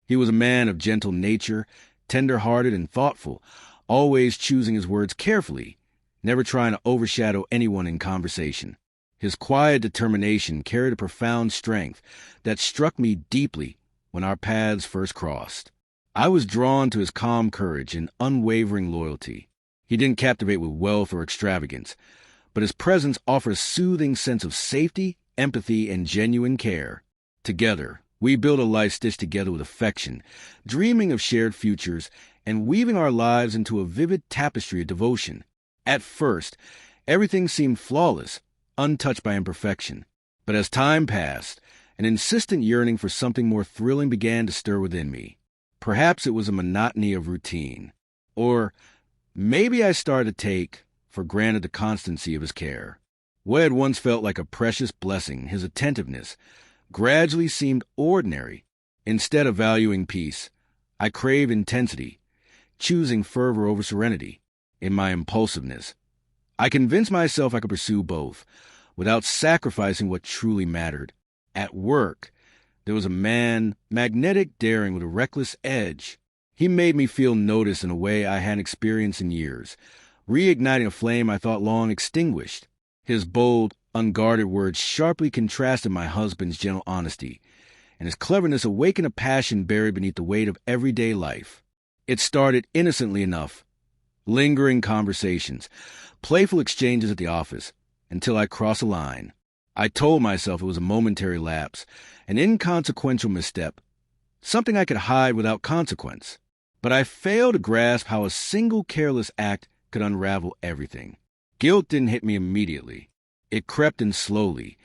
He was a man of gentle nature, tender-hearted and thoughtful, always choosing his words carefully, never trying to overshadow anyone in conversation. His quiet determination carried a profound strength that struck me deeply when our paths first crossed. I was drawn to his calm courage and unwavering loyalty. He didn't captivate with wealth or extravagance, but his presence offered a soothing sense of safety, empathy, and genuine care. Together, we built a life stitched together with affection, dreaming of shared futures and weaving our lives into a vivid tapestry of devotion. At first, everything seemed flawless, untouched by imperfection. But as time passed, an insistent yearning for something more thrilling began to stir within me. Perhaps it was a monotony of routine. Or maybe I started to take for granted the constancy of his care. What had once felt like a precious blessing, his attentiveness, gradually seemed ordinary. Instead of valuing peace, I craved intensity, choosing fervor over serenity. In my impulsiveness, I convinced myself I could pursue both, without sacrificing what truly mattered. At work, there was a man, magnetic, daring, with a reckless edge. He made me feel noticed in a way I hadn't experienced in years, reigniting a flame I thought long extinguished. His bold, unguarded words sharply contrasted my husband's gentle honesty, and his cleverness awakened a passion buried beneath the weight of everyday life. It started innocently enough, lingering conversations, playful exchanges at the office, until I crossed a line. I told myself it was a momentary lapse, an inconsequential misstep, something I could hide without consequence. But I failed to grasp how a single careless act could unravel everything. Guilt didn't hit me immediately. It crept in slowly,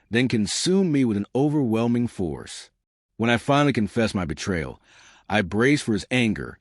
then consumed me with an overwhelming force. When I finally confessed my betrayal, I braced for his anger,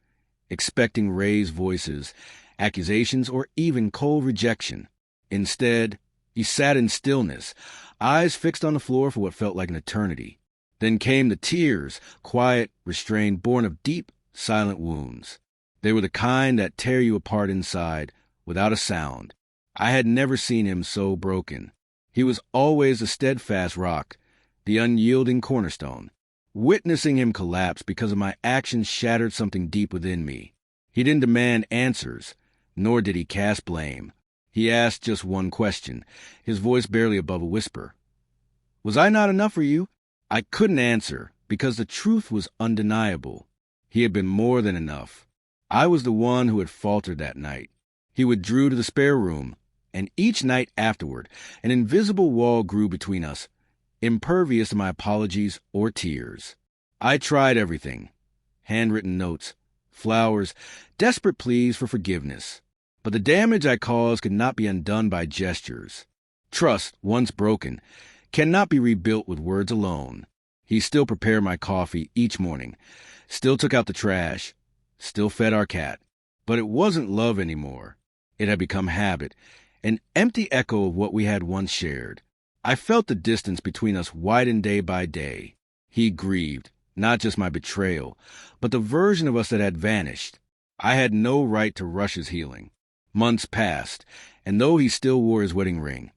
expecting raised voices, accusations, or even cold rejection. Instead, he sat in stillness, eyes fixed on the floor for what felt like an eternity. Then came the tears, quiet, restrained, born of deep, silent wounds. They were the kind that tear you apart inside, without a sound. I had never seen him so broken. He was always the steadfast rock, the unyielding cornerstone. Witnessing him collapse because of my actions shattered something deep within me. He didn't demand answers, nor did he cast blame. He asked just one question, his voice barely above a whisper. Was I not enough for you? I couldn't answer, because the truth was undeniable. He had been more than enough. I was the one who had faltered that night. He withdrew to the spare room, and each night afterward, an invisible wall grew between us, impervious to my apologies or tears. I tried everything. Handwritten notes, flowers, desperate pleas for forgiveness. But the damage I caused could not be undone by gestures. Trust, once broken, cannot be rebuilt with words alone. He still prepared my coffee each morning, still took out the trash, still fed our cat. But it wasn't love anymore. It had become habit, an empty echo of what we had once shared. I felt the distance between us widen day by day. He grieved, not just my betrayal, but the version of us that had vanished. I had no right to rush his healing. Months passed, and though he still wore his wedding ring,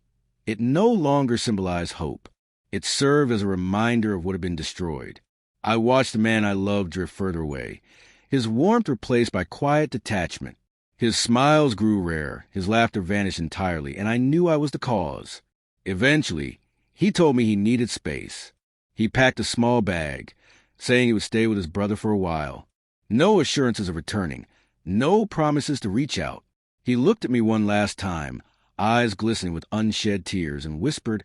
it no longer symbolized hope. It served as a reminder of what had been destroyed. I watched the man I loved drift further away, his warmth replaced by quiet detachment. His smiles grew rare, his laughter vanished entirely, and I knew I was the cause. Eventually, he told me he needed space. He packed a small bag, saying he would stay with his brother for a while. No assurances of returning, no promises to reach out. He looked at me one last time, eyes glistening with unshed tears, and whispered,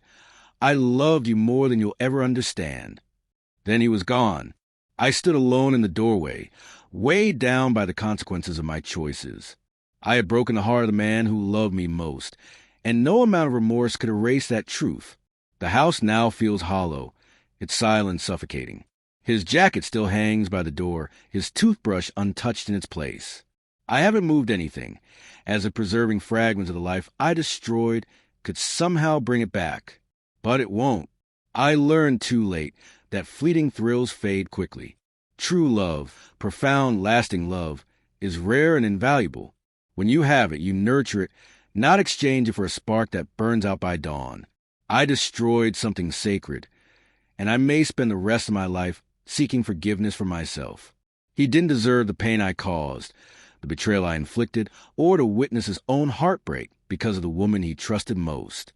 "I loved you more than you'll ever understand." Then he was gone. I stood alone in the doorway, weighed down by the consequences of my choices. I had broken the heart of the man who loved me most, and no amount of remorse could erase that truth. The house now feels hollow, its silence suffocating. His jacket still hangs by the door, his toothbrush untouched in its place. I haven't moved anything, as if preserving fragments of the life I destroyed could somehow bring it back. But it won't. I learned too late that fleeting thrills fade quickly. True love, profound, lasting love, is rare and invaluable. When you have it, you nurture it, not exchange it for a spark that burns out by dawn. I destroyed something sacred, and I may spend the rest of my life seeking forgiveness for myself. He didn't deserve the pain I caused, the betrayal I inflicted, or to witness his own heartbreak because of the woman he trusted most.